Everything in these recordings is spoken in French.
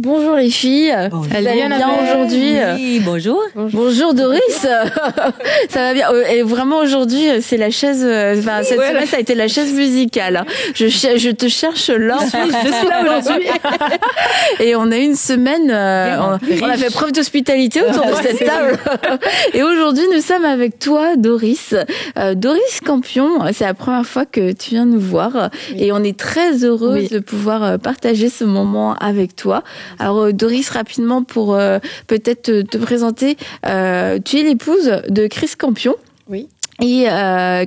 Bonjour les filles. Bonjour. Ça va bien aujourd'hui? Oui, bonjour. Bonjour Doris. Ça va bien. Et vraiment aujourd'hui, c'est la chaise. Enfin, cette semaine, ça a été la chaise musicale. Je te cherche là. Je suis là aujourd'hui. Et on a eu une semaine. On a fait preuve d'hospitalité autour de cette table. Et aujourd'hui, nous sommes avec toi, Doris. Doris Campion. C'est la première fois que tu viens nous voir. Oui. Et on est très heureuse de pouvoir partager ce moment avec toi. Alors Doris, rapidement pour peut-être te présenter, tu es l'épouse de Chris Campion. Oui. Et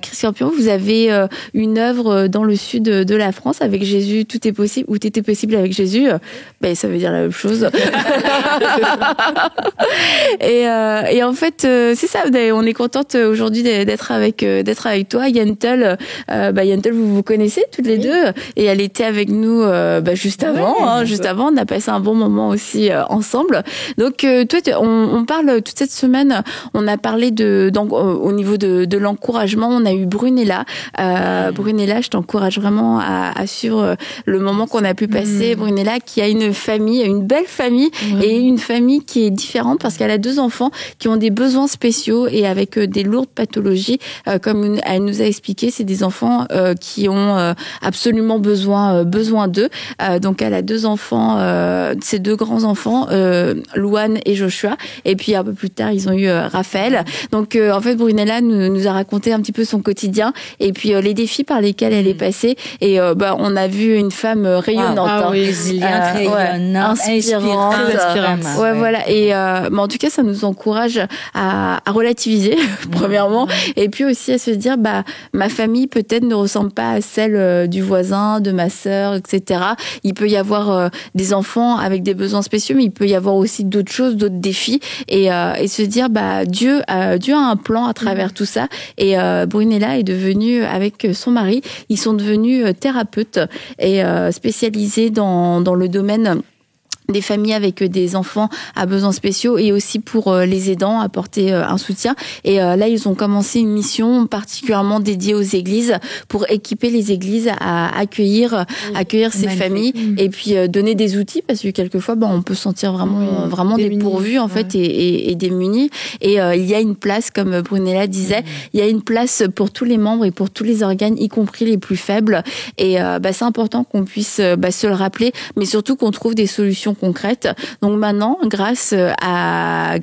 Chris Campion, vous avez une œuvre dans le sud de la France avec Jésus, tout est possible, ou tout était possible avec Jésus. Ben ça veut dire la même chose. et en fait, c'est ça. On est contente aujourd'hui d'être avec toi, Yantel. Yantel, vous connaissez toutes les deux, et elle était avec nous juste avant. Juste avant, on a passé un bon moment aussi ensemble. Donc toi, on parle toute cette semaine. On a parlé au niveau de l'encouragement. On a eu Brunella. Brunella, je t'encourage vraiment à suivre le moment qu'on a pu passer. Brunella, qui a une famille, une belle famille, et une famille qui est différente parce qu'elle a 2 enfants qui ont des besoins spéciaux et avec des lourdes pathologies. Comme elle nous a expliqué, c'est des enfants qui ont absolument besoin d'eux. Donc elle a 2 enfants, ses 2 grands enfants, Louane et Joshua. Et puis un peu plus tard, ils ont eu Raphaël. Donc en fait, Brunella nous a raconté un petit peu son quotidien et puis les défis par lesquels elle est passée. Et on a vu une femme rayonnante, résiliente, rayonnante, inspirante. Ouais, voilà. Et en tout cas, ça nous encourage à relativiser premièrement, et puis aussi à se dire ma famille peut-être ne ressemble pas à celle du voisin, de ma sœur, etc. Il peut y avoir des enfants avec des besoins spéciaux, mais il peut y avoir aussi d'autres choses, d'autres défis, et se dire Dieu a un plan à travers tout ça. Et Brunella est devenue, avec son mari, ils sont devenus thérapeutes et spécialisés dans le domaine des familles avec des enfants à besoins spéciaux, et aussi pour les aidants, apporter un soutien. Et là, ils ont commencé une mission particulièrement dédiée aux églises pour équiper les églises à accueillir ces familles, et puis donner des outils, parce que quelquefois, on peut se sentir vraiment dépourvu en fait, et démunis. Et il y a une place, comme Brunella disait, il y a une place pour tous les membres et pour tous les organes, y compris les plus faibles. Et c'est important qu'on puisse se le rappeler, mais surtout qu'on trouve des solutions concrètes. Donc maintenant, grâce à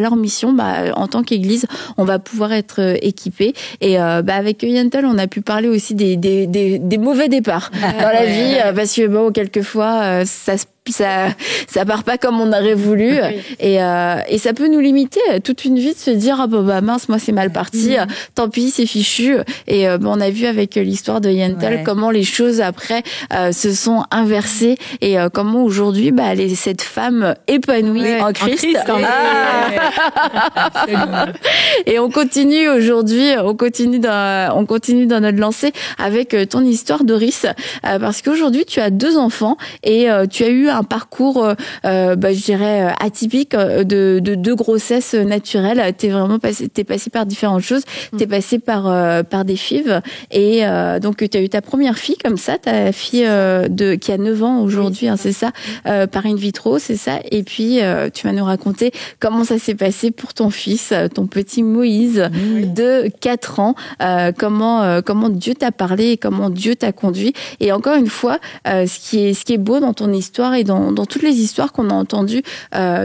leur mission, en tant qu'église, on va pouvoir être équipés. Et avec Yantel, on a pu parler aussi des mauvais départs dans la vie, parce que quelquefois ça part pas comme on aurait voulu, et ça peut nous limiter toute une vie de se dire mince, moi c'est mal parti, tant pis, c'est fichu. Et on a vu avec l'histoire de Yantel comment les choses après se sont inversées, et comment aujourd'hui cette femme épanouie en Christ. Et on continue aujourd'hui, on continue dans notre lancée avec ton histoire, Doris, parce qu'aujourd'hui tu as 2 enfants et tu as eu un parcours, je dirais atypique, de 2 grossesses naturelles. T'es passé par différentes choses. T'es passé par des FIV, et donc tu as eu ta première fille comme ça, ta fille qui a 9 ans aujourd'hui, c'est ça, par in vitro, c'est ça. Et puis tu vas nous raconter comment ça s'est passé pour ton fils, ton petit Moïse de 4 ans, comment Dieu t'a parlé et comment Dieu t'a conduit. Et encore une fois, ce qui est beau dans ton histoire et dans toutes les histoires qu'on a entendues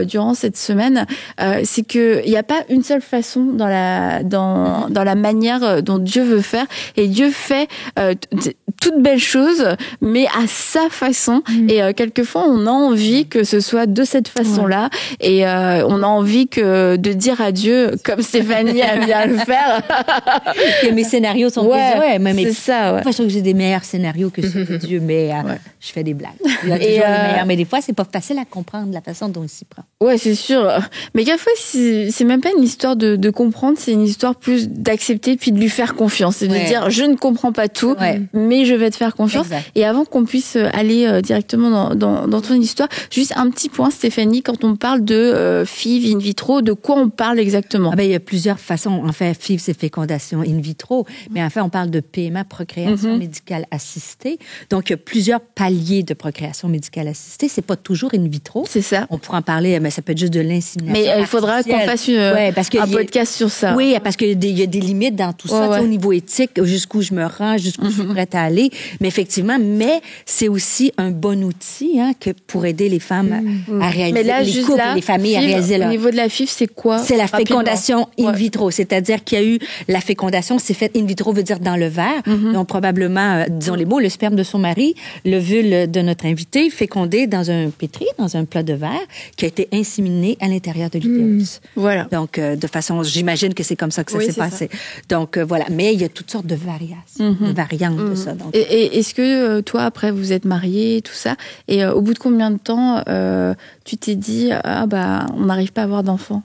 durant cette semaine, c'est que il n'y a pas une seule façon dans la manière dont Dieu veut faire, et Dieu fait toutes belles choses, mais à sa façon. Et quelquefois, on a envie que ce soit de cette façon-là, et on a envie de dire à Dieu, comme Stéphanie aime bien le faire. Que mes scénarios sont c'est ça. Je pense que j'ai des meilleurs scénarios que ceux de Dieu, mais je fais des blagues. Il y a toujours les meilleurs, mais des fois, c'est pas facile à comprendre la façon dont il s'y prend. Ouais, c'est sûr. Mais quelquefois, c'est même pas une histoire de comprendre, c'est une histoire plus d'accepter puis de lui faire confiance. C'est de dire, je ne comprends pas tout, mais je vais te faire confiance. Exact. Et avant qu'on puisse aller directement dans ton histoire, juste un petit point, Stéphanie, quand on parle de FIV in vitro, de quoi on parle exactement? Il y a plusieurs façons. En fait, FIV, c'est fécondation in vitro, mais en fait, on parle de PMA, procréation médicale assistée. Donc, il y a plusieurs paliers de procréation médicale assistée. précocité, c'est pas toujours in vitro. C'est ça. On pourra en parler, mais ça peut être juste de l'insémination. Mais il faudra qu'on fasse un podcast sur ça. Oui, parce qu'il y a des limites dans tout ça, au niveau éthique, jusqu'où je me rends, jusqu'où je suis prête à aller. Mais effectivement, c'est aussi un bon outil pour aider les femmes à réaliser, les couples, les familles à réaliser leur... Au niveau de la FIV, c'est quoi? C'est la fécondation in vitro, c'est-à-dire qu'il y a eu la fécondation, c'est fait in vitro, veut dire dans le verre. Donc, probablement, disons les mots, le sperme de son mari, l'ovule de notre invité, fécondé dans un pétri, dans un plat de verre, qui a été inséminé à l'intérieur de l'utérus. Voilà. Donc, de façon, j'imagine que c'est comme ça que ça s'est passé. Donc, voilà. Mais il y a toutes sortes de variations, de variantes de ça. Donc. Et est-ce que toi, après, vous êtes mariés, tout ça, et au bout de combien de temps tu t'es dit, on n'arrive pas à avoir d'enfants?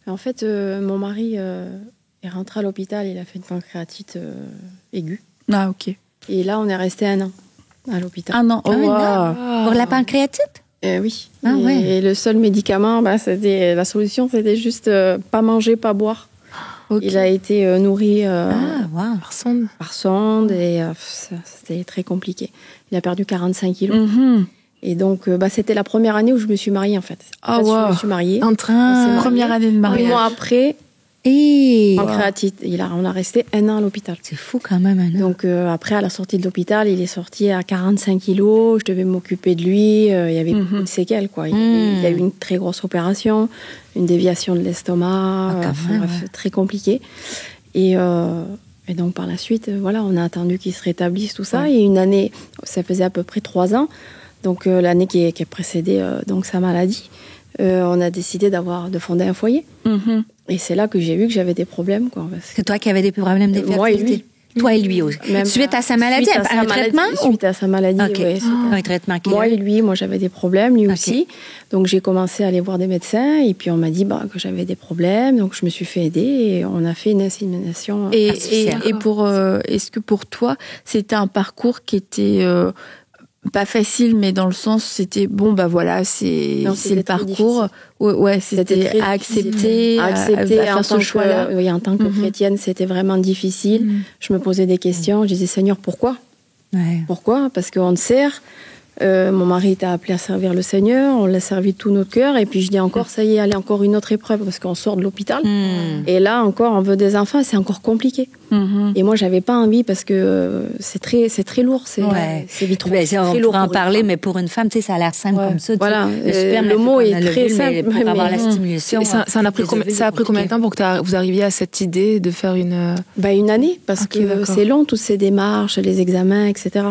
En fait, mon mari est rentré à l'hôpital, il a fait une pancréatite aiguë. Ah, ok. Et là, on est resté 1 an à l'hôpital. 1 an, Pour la pancréatite? Oui. Et le seul médicament, la solution, c'était juste pas manger, pas boire. Okay. Il a été nourri par sonde et c'était très compliqué. Il a perdu 45 kilos. Et donc, c'était la première année où je me suis mariée, en fait. Je me suis mariée. Première année de mariage. 1 mois après, pancréatite. On a resté 1 an à l'hôpital. C'est fou quand même, un an. Donc, après, à la sortie de l'hôpital, il est sorti à 45 kilos. Je devais m'occuper de lui. Il y avait beaucoup de séquelles, quoi. Il a eu une très grosse opération, une déviation de l'estomac. Très compliqué. Et donc, par la suite, on a attendu qu'il se rétablisse, tout ça. Et une année, ça faisait à peu près 3 ans. Donc, l'année qui a précédé donc, sa maladie, on a décidé de fonder un foyer. Et c'est là que j'ai vu que j'avais des problèmes. C'est toi qui avais des problèmes d'infertilité? Moi et lui. Toi et lui aussi. Suite à sa maladie, un traitement? Suite à sa maladie, oui. Un traitement qu'il Moi et lui, j'avais des problèmes, lui aussi. Donc, j'ai commencé à aller voir des médecins et puis on m'a dit que j'avais des problèmes. Donc, je me suis fait aider et on a fait une insémination artificielle. Et est-ce que pour toi, c'était un parcours qui était... pas facile, mais dans le sens, c'était c'est le parcours. C'était à accepter, à faire ce choix-là. En tant que chrétienne, c'était vraiment difficile. Je me posais des questions. Je disais, Seigneur, pourquoi? Pourquoi? Parce qu'on te sert. Mon mari t'a appelé à servir le Seigneur, on l'a servi de tout notre cœur, et puis je dis encore, ça y est, allez, encore une autre épreuve, parce qu'on sort de l'hôpital, et là encore, on veut des enfants, c'est encore compliqué. Et moi, j'avais pas envie, parce que c'est très lourd, c'est vite trop. On pourrait en parler, mais pour une femme, tu sais, ça a l'air simple comme ça. Voilà, le mot est très simple. Pour avoir la stimulation. Ça a pris combien de temps pour que vous arriviez à cette idée de faire une... Une année, parce que c'est long, toutes ces démarches, les examens, etc.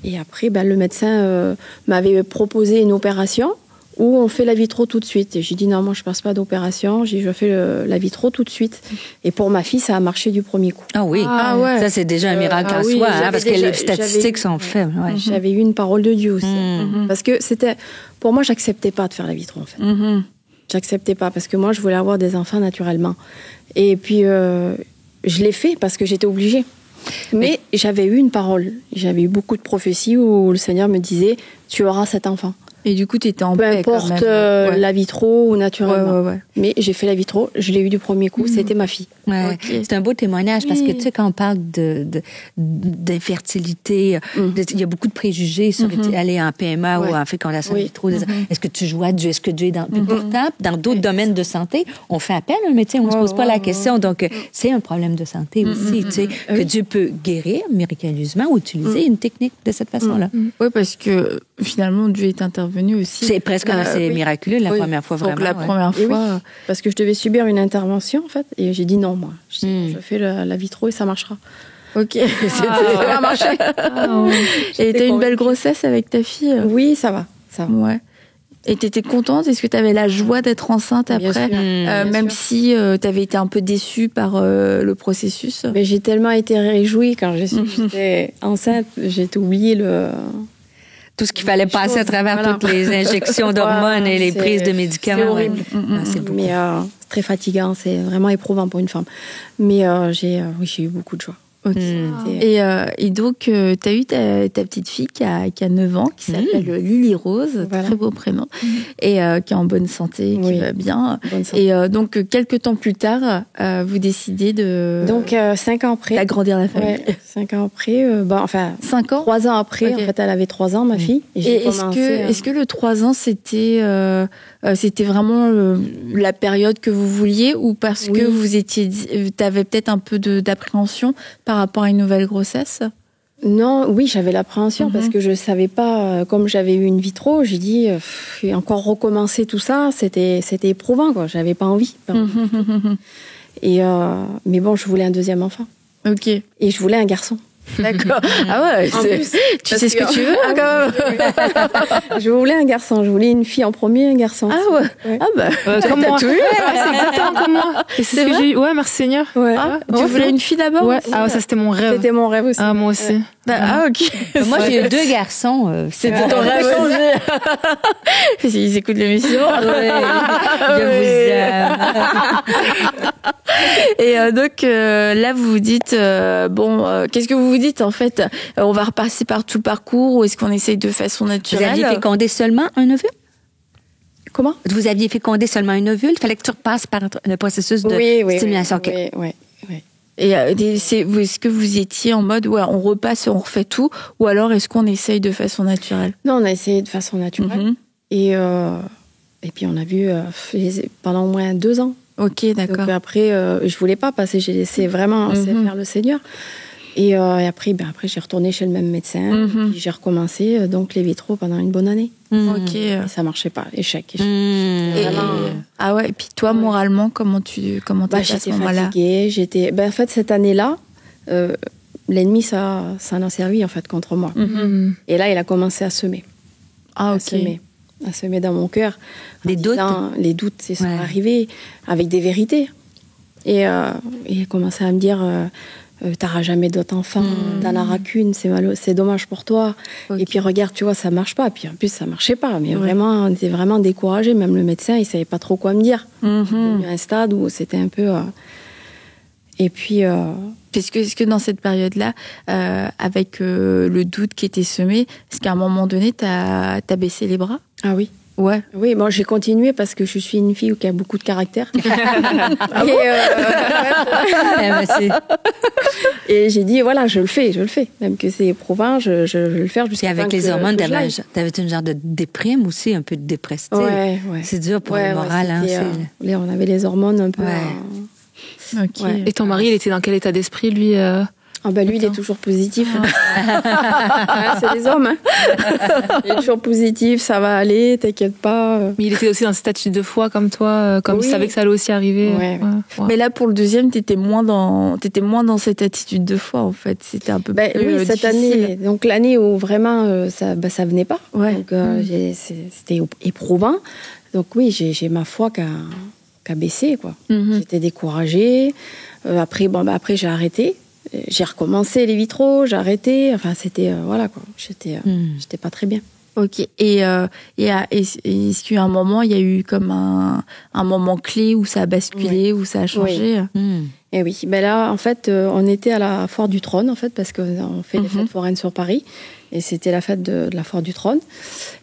Et après, le médecin m'avait proposé une opération où on fait la vitro tout de suite. Et j'ai dit non, moi je passe pas d'opération, je fais la vitro tout de suite. Et pour ma fille, ça a marché du premier coup. Ah oui, ça c'est déjà un miracle en soi, parce que les statistiques sont faibles. J'avais eu une parole de Dieu aussi. Parce que pour moi, j'acceptais pas de faire la vitro en fait. J'acceptais pas, parce que moi je voulais avoir des enfants naturellement. Et puis, je l'ai fait parce que j'étais obligée. Mais j'avais eu une parole, j'avais eu beaucoup de prophéties où le Seigneur me disait, tu auras cet enfant. Et du coup, tu étais en paix. Peu importe la vitro ou naturellement. Mais j'ai fait la vitro, je l'ai eu du premier coup, c'était ma fille. C'est un beau témoignage parce que tu sais, quand on parle d'infertilité, il y a beaucoup de préjugés sur aller en PMA ou en fécondation in vitro. Est-ce que tu joues à Dieu? Est-ce que Dieu est dans... Pourtant, dans d'autres domaines de santé, on fait appel à un médecin, on ne se pose pas la question. Donc, c'est un problème de santé aussi, tu sais, que Dieu peut guérir miraculeusement ou utiliser une technique de cette façon-là. Oui, parce que finalement, Dieu est intervenu aussi. C'est presque assez miraculeux la première fois, vraiment. Donc, la première fois... Parce que je devais subir une intervention, en fait, et j'ai dit non, moi. Je fais la vitro et ça marchera. Ok. Ça va marcher. Et t'as une belle grossesse avec ta fille? Oui, ça va. Ouais. Et t'étais contente? Est-ce que t'avais la joie d'être enceinte après? Même si t'avais été un peu déçue par le processus? Mais j'ai tellement été réjouie quand j'étais enceinte, j'ai oublié tout ce qu'il fallait passer à travers toutes les injections d'hormones et les prises de médicaments. C'est horrible. Mais c'est très fatigant, c'est vraiment éprouvant pour une femme. Mais j'ai eu beaucoup de joie. Okay. Et donc, tu as eu ta petite fille qui a 9 ans, qui s'appelle Lily Rose, très beau prénom, et qui est en bonne santé, qui va bien. Et donc, quelques temps plus tard, vous décidez de... Donc, 5 ans après. D'agrandir la famille. 5 ans après, 5 ans 3 ans après, en fait, elle avait 3 ans, ma fille. Et est-ce que le 3 ans, c'était vraiment la période que vous vouliez, ou parce que t'avais peut-être un peu d'appréhension par rapport à une nouvelle grossesse? Non, oui, j'avais l'appréhension parce que je savais pas, comme j'avais eu une vitro, j'ai dit, encore recommencer tout ça, c'était éprouvant, quoi. J'avais pas envie. Et, mais bon, je voulais un deuxième enfant. Ok. Et je voulais un garçon. D'accord. Ah ouais, tu sais ce que tu veux, quand même. Je voulais un garçon, je voulais une fille en premier, un garçon. Ah ouais. Ah bah, comme moi. Tout eu. C'est exactement comme moi. Et c'est ce que j'ai eu. Ouais, merci Seigneur. Ouais. Tu voulais une fille d'abord? Ouais. Ah ouais, ça c'était mon rêve. C'était mon rêve aussi. Ah, moi aussi. Ouais. Ah ok. Moi j'ai eu 2 garçons. C'était ton rêve aussi. Ils écoutent l'émission. Ouais, je vous aime. Et donc là vous vous dites qu'est-ce que vous vous dites en fait? On va repasser par tout le parcours, ou est-ce qu'on essaye de façon naturelle? Vous aviez fécondé seulement un ovule? Comment? Vous aviez fécondé seulement un ovule? Il fallait que tu repasses par le processus de stimulation. Oui. Et est-ce que vous étiez en mode on repasse, on refait tout, ou alors est-ce qu'on essaye de façon naturelle? Non, on a essayé de façon naturelle. Et puis on a vu pendant au moins 2 ans. Ok, d'accord. Donc après, je voulais pas passer, j'ai laissé vraiment faire le Seigneur. Et après, j'ai retourné chez le même médecin. Puis j'ai recommencé donc les vitros pendant une bonne année. Ok. Et ça marchait pas, échec. Ah ouais. Et puis toi, moralement, comment t'étais à ce moment-là? J'étais fatiguée. En fait, cette année-là, l'ennemi ça en a servi en fait contre moi. Et là, il a commencé à semer. Ah ok. À semer dans mon cœur. Les doutes. Les doutes, sont arrivés avec des vérités. Et il a commencé à me dire. T'auras jamais d'autres enfants, t'en auras qu'une, c'est dommage pour toi. Okay. Et puis regarde, tu vois, ça marche pas. Puis en plus, ça marchait pas. Mais vraiment, on était vraiment découragés. Même le médecin, il savait pas trop quoi me dire. Il y a eu un stade où c'était un peu. Et puis. Est-ce que dans cette période-là, avec le doute qui était semé, est-ce qu'à un moment donné, t'as baissé les bras? Ah oui. Ouais. Oui, moi j'ai continué parce que je suis une fille qui a beaucoup de caractère. Et j'ai dit voilà, je le fais, même que c'est éprouvant, je vais le faire jusqu'à. Et avec les hormones, t'avais une genre de déprime aussi, un peu de dépressif. Ouais. C'est dur pour le moral. On avait les hormones un peu. Ok. Ouais. Et ton mari, il était dans quel état d'esprit, lui lui, il est toujours positif. C'est les hommes. Il est toujours positif, ça va aller, t'inquiète pas. Mais il était aussi dans ce statut de foi comme toi, il savait que ça allait aussi arriver. Ouais. Mais là, pour le deuxième, t'étais moins dans cette attitude de foi, en fait. C'était un peu plus cette difficile. année, donc l'année où vraiment ça venait pas. Ouais. Donc c'était éprouvant. Donc oui, j'ai ma foi qui a baissé, quoi. J'étais découragée. Après j'ai arrêté. J'ai recommencé les vitros, j'ai arrêté. Enfin, c'était voilà quoi. J'étais pas très bien. Ok. Et est-ce qu'il y a un moment, il y a eu comme un moment clé où ça a basculé, où ça a changé? Et oui. Ben là, en fait, on était à la Foire du Trône, en fait, parce qu'on fait les fêtes foraines sur Paris, et c'était la fête de la Foire du Trône,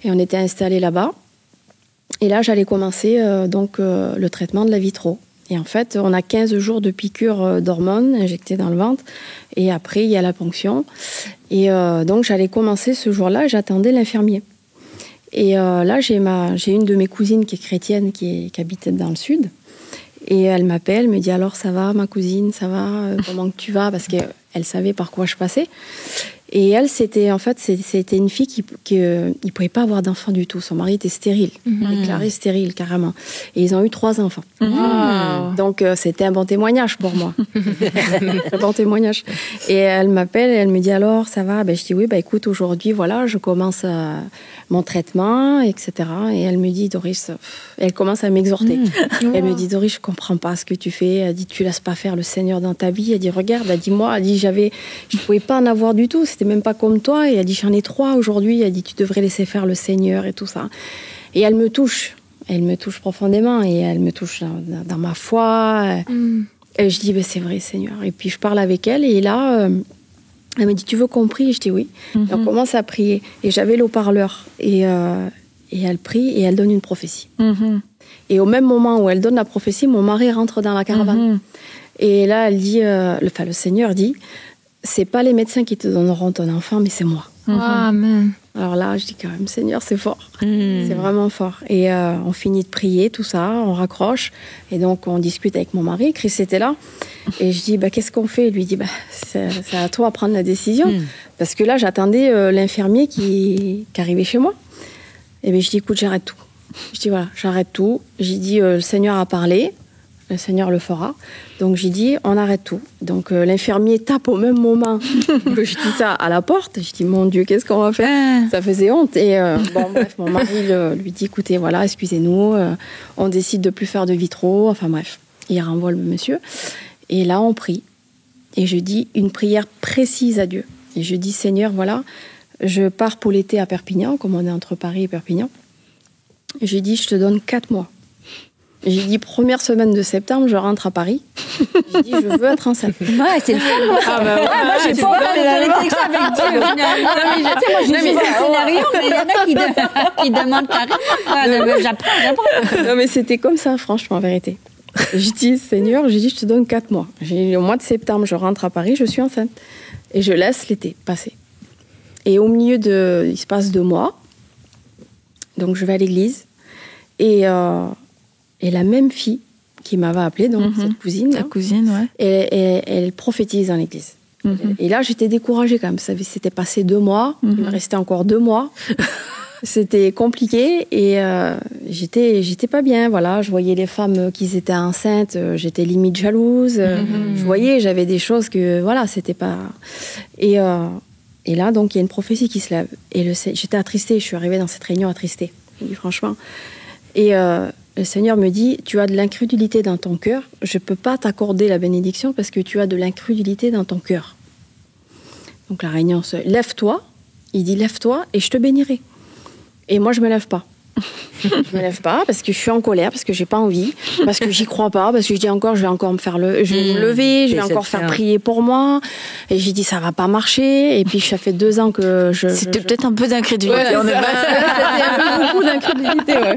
et on était installés là-bas. Et là, j'allais commencer le traitement de la vitro. Et en fait, on a 15 jours de piqûres d'hormones injectées dans le ventre. Et après, il y a la ponction. Et donc, j'allais commencer ce jour-là. J'attendais l'infirmier. Et là, j'ai une de mes cousines qui est chrétienne, qui habite dans le sud. Et elle m'appelle, me dit « Alors, ça va, ma cousine, ça va? Comment que tu vas ?» Parce qu'elle savait par quoi je passais. Et elle, c'était une fille qui ne pouvait pas avoir d'enfant du tout. Son mari était stérile, déclaré stérile carrément. Et ils ont eu 3 enfants. Donc c'était un bon témoignage pour moi. Un bon témoignage. Et elle m'appelle et elle me dit alors ça va? Je dis oui, écoute, aujourd'hui voilà, je commence mon traitement, etc. Et elle me dit Doris, elle commence à m'exhorter. Elle me dit Doris, je comprends pas ce que tu fais. Elle dit tu laisses pas faire le Seigneur dans ta vie. Elle dit regarde, elle dit moi, elle dit je pouvais pas en avoir du tout. C'était même pas comme toi. Et elle dit j'en ai 3 aujourd'hui. Elle dit tu devrais laisser faire le Seigneur et tout ça. Et elle me touche. Elle me touche profondément et elle me touche dans ma foi. Et je dis, c'est vrai, Seigneur. Et puis, je parle avec elle. Et là, elle me dit, tu veux qu'on prie? Je dis oui. Et on commence à prier. Et j'avais le haut-parleur. Et elle prie et elle donne une prophétie. Et au même moment où elle donne la prophétie, mon mari rentre dans la caravane. Et là, elle dit, le Seigneur dit, c'est pas les médecins qui te donneront ton enfant, mais c'est moi. Amen. Alors là, je dis quand même, Seigneur, c'est fort. C'est vraiment fort. Et on finit de prier, tout ça, on raccroche. Et donc, on discute avec mon mari. Chris était là. Et je dis, qu'est-ce qu'on fait? Il lui dit, c'est à toi de prendre la décision. Parce que là, j'attendais l'infirmier qui arrivait chez moi. Et bien, je dis, écoute, j'arrête tout. Je dis, voilà, j'arrête tout. J'ai dit, le Seigneur a parlé. Le Seigneur le fera. Donc, j'ai dit, on arrête tout. Donc, l'infirmier tape au même moment que je dis ça à la porte. Je dis, mon Dieu, qu'est-ce qu'on va faire? Ça faisait honte. Et bref, mon mari lui dit, écoutez, voilà, excusez-nous, on décide de plus faire de vitraux. Enfin, bref, il renvoie le monsieur. Et là, on prie. Et je dis une prière précise à Dieu. Et je dis, Seigneur, voilà, je pars pour l'été à Perpignan, comme on est entre Paris et Perpignan. Et je dis, je te donne 4 mois. J'ai dit, première semaine de septembre, je rentre à Paris. J'ai dit, je veux être enceinte. Ouais, c'est le fun, moi. Moi, j'ai pas avec Dieu. Moi, je suis pas un scénario, mais il y en a qui demandent carrément. J'apprends. Non, mais c'était comme ça, franchement, en vérité. Je dis, Seigneur, j'ai dit, je te donne 4 mois. Au mois de septembre, je rentre à Paris, je suis enceinte. Et je laisse l'été passer. Et au milieu il se passe 2 mois. Donc, je vais à l'église. Et la même fille qui m'avait appelée, donc cette cousine. Ta cousine, ouais. Elle prophétise dans l'église. Et là, j'étais découragée quand même. C'était passé 2 mois. Il me restait encore 2 mois. C'était compliqué et j'étais pas bien. Voilà, je voyais les femmes qui étaient enceintes. J'étais limite jalouse. Je voyais, j'avais des choses que voilà, c'était pas. Et là, donc, il y a une prophétie qui se lève. Et j'étais attristée. Je suis arrivée dans cette réunion attristée. Je dis franchement. Et le Seigneur me dit, tu as de l'incrédulité dans ton cœur. Je peux pas t'accorder la bénédiction parce que tu as de l'incrédulité dans ton cœur. Donc la réunion lève-toi. Il dit, lève-toi et je te bénirai. Et moi, je me lève pas. Je me lève pas parce que je suis en colère, parce que j'ai pas envie, parce que j'y crois pas, parce que je dis encore, je vais me lever, je vais encore faire prier pour moi. Et j'ai dit, ça va pas marcher. Et puis, ça fait 2 ans que C'était peut-être un peu d'incrédulité. Ouais, c'était un peu beaucoup d'incrédulité, ouais.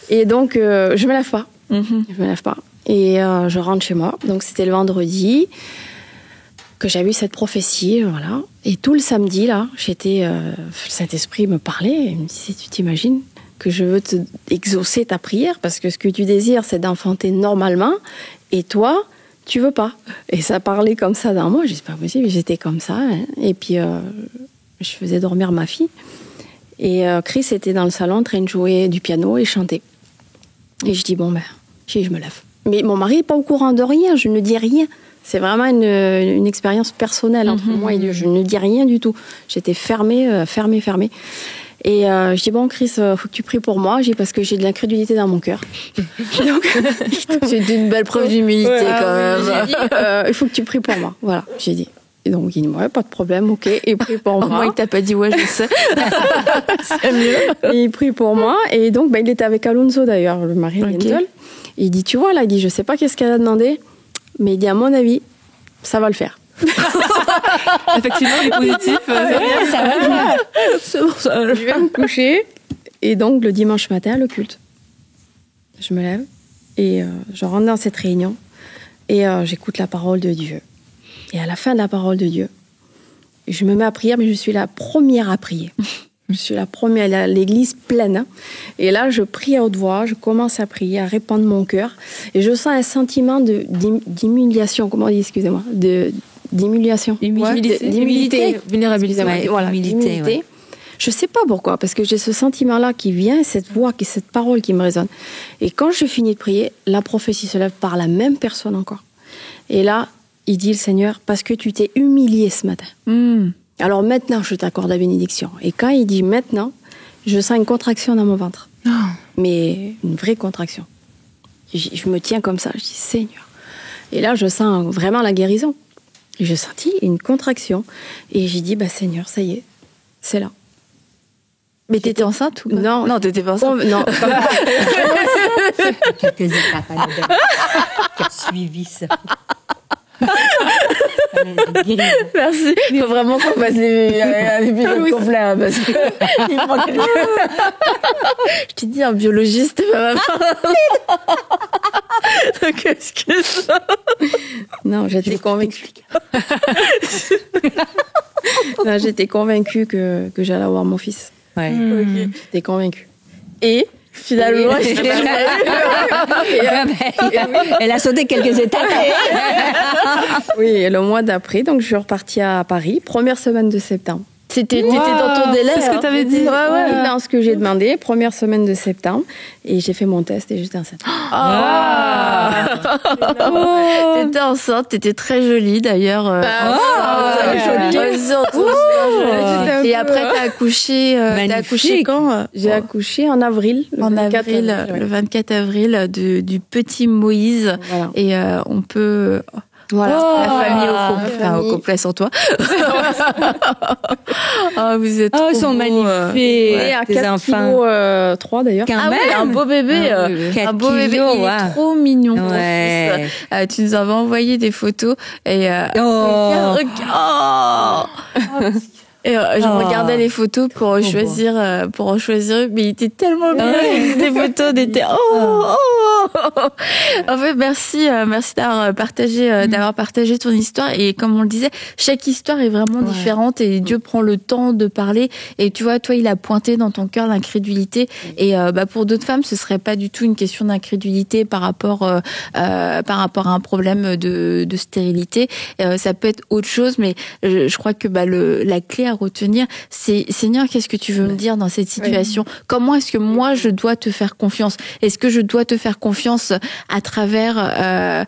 Et donc, je me lève pas. Je me lève pas. Et je rentre chez moi. Donc, c'était le vendredi que j'avais eu cette prophétie, voilà. Et tout le samedi, là, le Saint-Esprit me parlait. Il me disait, tu t'imagines que je veux exaucer ta prière parce que ce que tu désires, c'est d'enfanter normalement. Et toi, tu veux pas. Et ça parlait comme ça dans moi. Je dis, c'est pas possible. J'étais comme ça. Hein. Et puis, je faisais dormir ma fille. Et Chris était dans le salon en train de jouer du piano et chanter. Et je dis, je me lève. Mais mon mari n'est pas au courant de rien. Je ne dis rien. C'est vraiment une expérience personnelle entre moi et Dieu. Je ne dis rien du tout. J'étais fermée. Et je dis, Chris, faut que tu pries pour moi. Je dis, parce que j'ai de l'incrédulité dans mon cœur. C'est une belle preuve d'humilité quand même. J'ai dit, il faut que tu pries pour moi. Voilà, j'ai dit. Et donc, il dit, ouais, pas de problème, ok. Et prie pour moi. Moi, il t'a pas dit, ouais, je sais. C'est mieux. Et il prie pour moi. Et donc, il était avec Alonso d'ailleurs, le mari de Yentl. Il dit, tu vois, là, il dit, je sais pas qu'est-ce qu'elle a demandé. Mais il dit, à mon avis, ça va le faire. Effectivement, il est positif. Ça va le faire. C'est bon, ça. Je vais me coucher. Et donc, le dimanche matin, le culte. Je me lève et je rentre dans cette réunion et j'écoute la parole de Dieu. Et à la fin de la parole de Dieu, je me mets à prier, mais je suis la première à prier. Je suis la première, l'église pleine. Hein. Et là, je prie à haute voix, je commence à prier, à répandre mon cœur. Et je sens un sentiment d'humiliation, comment on dit, excusez-moi, d'humiliation. D'humilité. Vulnérabilité. Ouais, voilà, d'humilité. Ouais. Je ne sais pas pourquoi, parce que j'ai ce sentiment-là qui vient, cette voix, cette parole qui me résonne. Et quand je finis de prier, la prophétie se lève par la même personne encore. Et là, il dit, le Seigneur, parce que tu t'es humilié ce matin. Alors maintenant, je t'accorde la bénédiction. Et quand il dit maintenant, je sens une contraction dans mon ventre. Oh. Mais une vraie contraction. Je me tiens comme ça, je dis Seigneur. Et là, je sens vraiment la guérison. Et je sentis une contraction. Et j'ai dit, Seigneur, ça y est, c'est là. Mais t'étais enceinte ou pas? Non, t'étais pas enceinte. Non. Quelques étapes, Annabelle, qui a suivi ça. Merci. Il faut vraiment qu'on fasse un épisode complet, hein, parce que il manque quelque chose. Je t'ai dit un biologiste, ma maman. Donc, excuse-moi. Non, j'étais convaincue. Non, j'étais convaincue que j'allais avoir mon fils. Ouais. Okay. J'étais convaincue. Et finalement, elle a sauté quelques étapes. Oui, et le mois d'après, donc je suis repartie à Paris, première semaine de septembre. T'étais dans ton délai. C'est ce que t'avais dit. Ouais. Dans ce que j'ai demandé, première semaine de septembre, et j'ai fait mon test et j'étais enceinte. T'étais enceinte, t'étais très jolie d'ailleurs. Et après t'as accouché. T'as accouché quand? J'ai accouché en avril. Le 24 avril du petit Moïse. Voilà. Et on peut. Voilà, la famille au complet sans toi. Vous êtes trop ils sont magnifiques. Et à 4 kilos 3 d'ailleurs. Un beau bébé. Un beau bébé, il est trop mignon. Ouais. Tu nous avais envoyé des photos et regarde. Et je regardais les photos pour en choisir, mais il était tellement bien. Des photos d'été. En fait, merci d'avoir partagé ton histoire. Et comme on le disait, chaque histoire est vraiment différente et Dieu prend le temps de parler. Et tu vois, toi, il a pointé dans ton cœur l'incrédulité. Et pour d'autres femmes, ce serait pas du tout une question d'incrédulité par rapport à un problème de stérilité. Ça peut être autre chose, mais je crois que la clé à retenir, c'est Seigneur, qu'est-ce que tu veux me dire dans cette situation? Comment est-ce que moi je dois te faire confiance? Est-ce que je dois te faire confiance à travers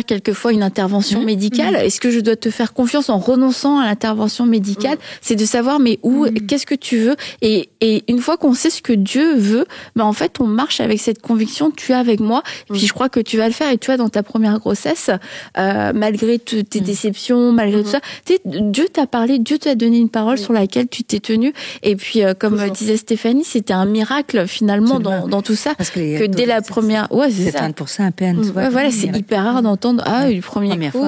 quelquefois une intervention médicale? Est-ce que je dois te faire confiance en renonçant à l'intervention médicale? C'est de savoir qu'est-ce que tu veux, et une fois qu'on sait ce que Dieu veut, en fait on marche avec cette conviction, tu es avec moi, et puis je crois que tu vas le faire. Et tu vois, dans ta première grossesse, malgré tes déceptions, malgré tout ça, Dieu t'a parlé, Dieu t'a donné une parole sur laquelle tu t'es tenue. Et puis, comme disait Stéphanie, c'était un miracle finalement dans tout ça. Parce que dès la première... Ouais, c'est 30% à peine. Voilà, c'est hyper rare d'entendre du premier coup.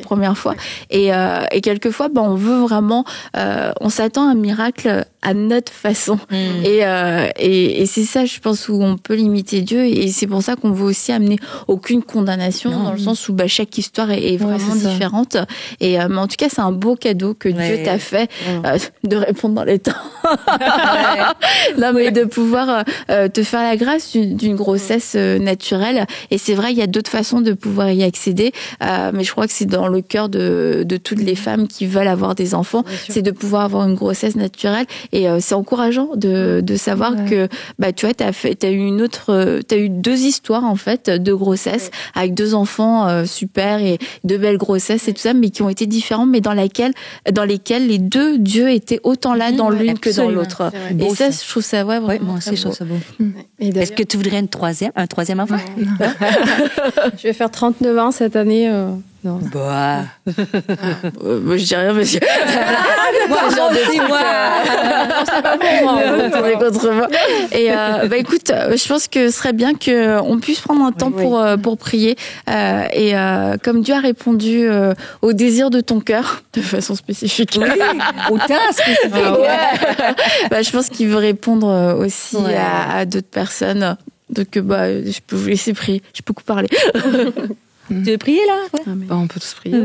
Première fois. Et quelquefois, on veut vraiment... on s'attend à un miracle à notre façon. Et c'est ça, je pense, où on peut limiter Dieu. Et c'est pour ça qu'on veut aussi amener aucune condamnation, dans le sens où chaque histoire est vraiment différente. Et mais en tout cas, c'est un beau cadeau que Dieu t'a fait, de répondre dans les temps. Non, mais de pouvoir te faire la grâce d'une grossesse naturelle. Et c'est vrai, il y a d'autres façons de pouvoir y accéder. Mais je crois que c'est dans le cœur de toutes les femmes qui veulent avoir des enfants, c'est de pouvoir avoir une grossesse naturelle. Et c'est encourageant de savoir que tu vois, t'as eu 2 histoires en fait de grossesse avec 2 enfants super, et 2 belles grossesses et tout ça, mais qui ont été différentes, mais dans lesquelles les 2 Dieu étaient autant là dans l'une que dans l'autre. Et ça, je trouve ça moi aussi je trouve ça beau. Est-ce que tu voudrais un troisième enfant? Je vais faire 39 ans cette année. Non. Je dis rien parce que moi, c'est pas pour moi, on tourner contre moi. Et écoute, je pense que ce serait bien que on puisse prendre un temps pour prier, et comme Dieu a répondu au désir de ton cœur de façon spécifique. Au temps spécifique. Je pense qu'il veut répondre aussi à d'autres personnes. Donc je peux vous laisser prier. J'ai beaucoup parlé. Tu veux prier là? On peut tous prier.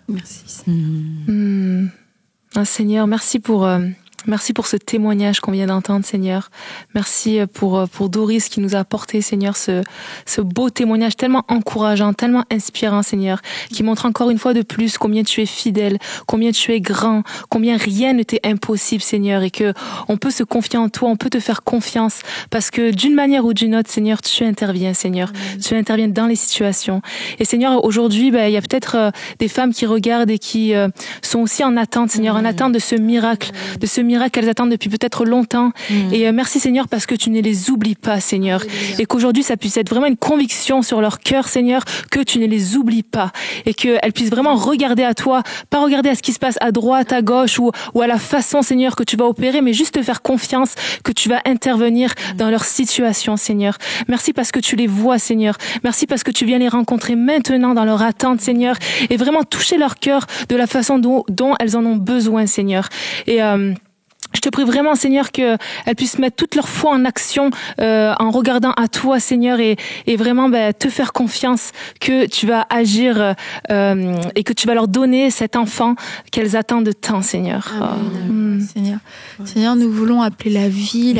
Merci. Seigneur, merci pour ce témoignage qu'on vient d'entendre, Seigneur. Merci pour Doris qui nous a apporté, Seigneur, ce beau témoignage tellement encourageant, tellement inspirant, Seigneur, qui montre encore une fois de plus combien tu es fidèle, combien tu es grand, combien rien ne t'est impossible, Seigneur, et que on peut se confier en toi, on peut te faire confiance, parce que d'une manière ou d'une autre, Seigneur, tu interviens, Seigneur. Tu interviens dans les situations. Et Seigneur, aujourd'hui, il y a peut-être des femmes qui regardent et qui sont aussi en attente, Seigneur, en attente de ce miracle miracles qu'elles attendent depuis peut-être longtemps. Et merci Seigneur parce que tu ne les oublies pas, Seigneur. Et qu'aujourd'hui, ça puisse être vraiment une conviction sur leur cœur, Seigneur, que tu ne les oublies pas. Et qu'elles puissent vraiment regarder à toi, pas regarder à ce qui se passe à droite, à gauche ou à la façon, Seigneur, que tu vas opérer, mais juste te faire confiance que tu vas intervenir dans leur situation, Seigneur. Merci parce que tu les vois, Seigneur. Merci parce que tu viens les rencontrer maintenant dans leur attente, Seigneur, et vraiment toucher leur cœur de la façon dont elles en ont besoin, Seigneur. Et je te prie vraiment, Seigneur, qu'elles puissent mettre toute leur foi en action en regardant à toi, Seigneur, et vraiment te faire confiance que tu vas agir et que tu vas leur donner cet enfant qu'elles attendent tant, Seigneur. Amen. Seigneur. Seigneur, nous voulons appeler la vie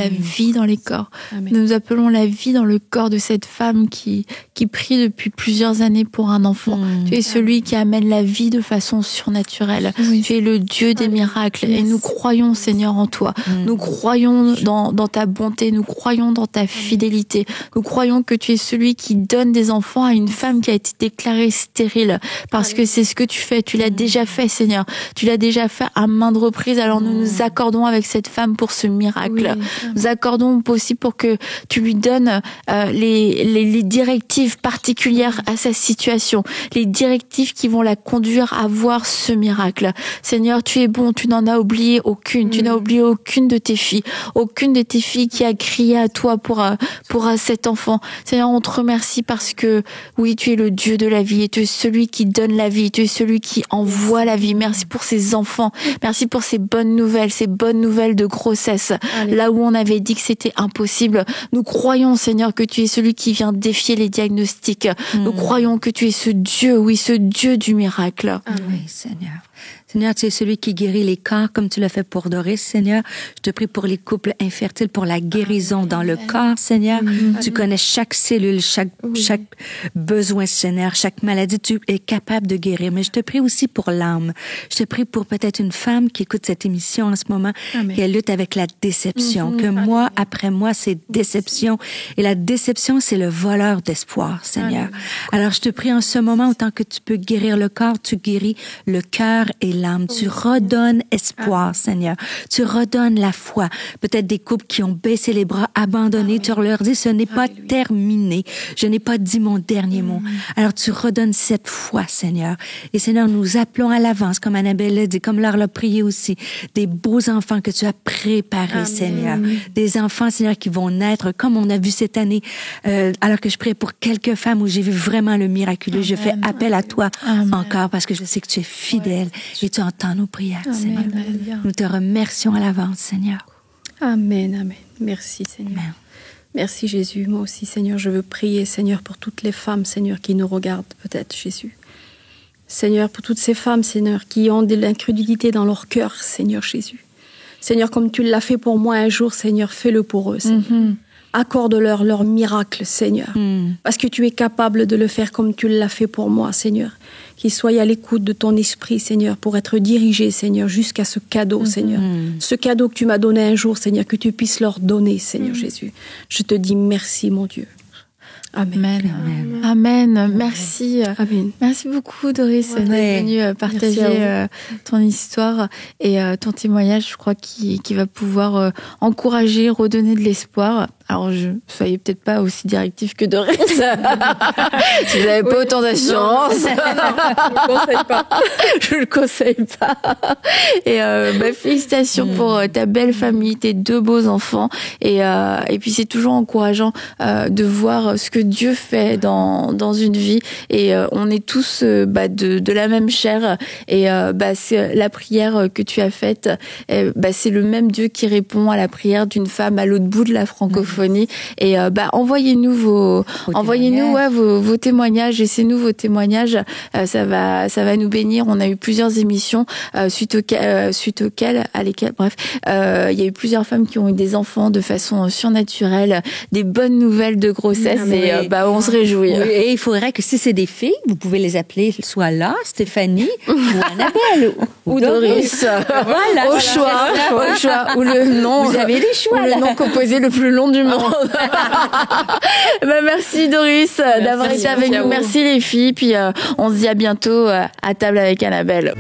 dans les corps. Amen. Nous appelons la vie dans le corps de cette femme qui prie depuis plusieurs années pour un enfant. Tu es celui qui amène la vie de façon surnaturelle. Oui. Tu es le Dieu des miracles. Et nous croyons, Seigneur, en toi. Nous croyons dans ta bonté. Nous croyons dans ta fidélité. Nous croyons que tu es celui qui donne des enfants à une femme qui a été déclarée stérile. Parce que c'est ce que tu fais. Tu l'as déjà fait, Seigneur. Tu l'as déjà fait à maintes reprises. Alors nous nous accordons avec cette femme pour ce miracle. Oui. Nous accordons aussi pour que tu lui donnes les directives particulières à sa situation. Les directives qui vont la conduire à voir ce miracle. Seigneur, tu es bon. Tu n'en as oublié aucune. Tu n'as oublié aucune de tes filles. Aucune de tes filles qui a crié à toi pour cet enfant. Seigneur, on te remercie parce que, oui, tu es le Dieu de la vie et tu es celui qui donne la vie. Tu es celui qui envoie la vie. Merci pour ces enfants. Merci pour ces bonnes nouvelles de grossesse. Allez. Là où on avait dit que c'était impossible. Nous croyons, Seigneur, que tu es celui qui vient défier les diagnostics. Nous croyons que tu es ce Dieu, oui, ce Dieu du miracle. Oui, Seigneur. Seigneur, tu es celui qui guérit les corps comme tu l'as fait pour Doris, Seigneur. Je te prie pour les couples infertiles, pour la guérison dans le corps, Seigneur. Tu connais chaque cellule, chaque besoin, Seigneur, chaque maladie. Tu es capable de guérir. Mais je te prie aussi pour l'âme. Je te prie pour peut-être une femme qui écoute cette émission en ce moment et elle lutte avec la déception. Que mois après mois, c'est déception. Et la déception, c'est le voleur d'espoir, Seigneur. Alors, je te prie en ce moment, autant que tu peux guérir le corps, tu guéris le cœur et l'âme. Tu redonnes espoir, Seigneur. Tu redonnes la foi. Peut-être des couples qui ont baissé les bras, abandonné. Tu leur dis, ce n'est pas terminé. Je n'ai pas dit mon dernier mot. Alors, tu redonnes cette foi, Seigneur. Et Seigneur, nous appelons à l'avance, comme Annabelle l'a dit, comme Laure l'a prié aussi, des beaux enfants que tu as préparés, Seigneur. Des enfants, Seigneur, qui vont naître, comme on a vu cette année, alors que je prie pour quelques femmes où j'ai vu vraiment le miraculeux. Je fais appel à toi encore parce que je sais que tu es fidèle et tu entends nos prières, Seigneur. Nous te remercions à l'avance, Seigneur. Amen, amen. Merci, Seigneur. Amen. Merci, Jésus. Moi aussi, Seigneur, je veux prier, Seigneur, pour toutes les femmes, Seigneur, qui nous regardent, peut-être, Jésus. Seigneur, pour toutes ces femmes, Seigneur, qui ont de l'incrédulité dans leur cœur, Seigneur Jésus. Seigneur, comme tu l'as fait pour moi un jour, Seigneur, fais-le pour eux, Seigneur. Accorde-leur leur miracle, Seigneur. Parce que tu es capable de le faire comme tu l'as fait pour moi, Seigneur. Qu'ils soient à l'écoute de ton esprit, Seigneur, pour être dirigés, Seigneur, jusqu'à ce cadeau, Seigneur. Ce cadeau que tu m'as donné un jour, Seigneur, que tu puisses leur donner, Seigneur Jésus. Je te dis merci, mon Dieu. Amen. Amen. Merci. Amen. Merci beaucoup, Doris, d'être venue partager ton histoire et ton témoignage, je crois, qui va pouvoir encourager, redonner de l'espoir. Alors, soyez peut-être pas aussi directif que Doris. Si vous n'avez pas autant d'assurance. Je le conseille pas. Et félicitations pour ta belle famille, tes deux beaux enfants. Et puis c'est toujours encourageant de voir ce que Dieu fait dans une vie. Et on est tous de la même chair. Et c'est la prière que tu as faite. C'est le même Dieu qui répond à la prière d'une femme à l'autre bout de la francophonie. Et envoyez-nous vos témoignages, laissez-nous vos témoignages, ça va nous bénir. On a eu plusieurs émissions suite auxquelles il y a eu plusieurs femmes qui ont eu des enfants de façon surnaturelle, des bonnes nouvelles de grossesse. On se réjouit. Oui, et il faudrait que si c'est des filles, vous pouvez les appeler soit là, Stéphanie, ou Annabelle, ou Doris. Voilà. Au choix. Ou le nom. Vous avez les choix. Ou le nom composé le plus long du monde. Merci Doris d'avoir été avec nous. Merci les filles. Puis on se dit à bientôt à table avec Annabelle.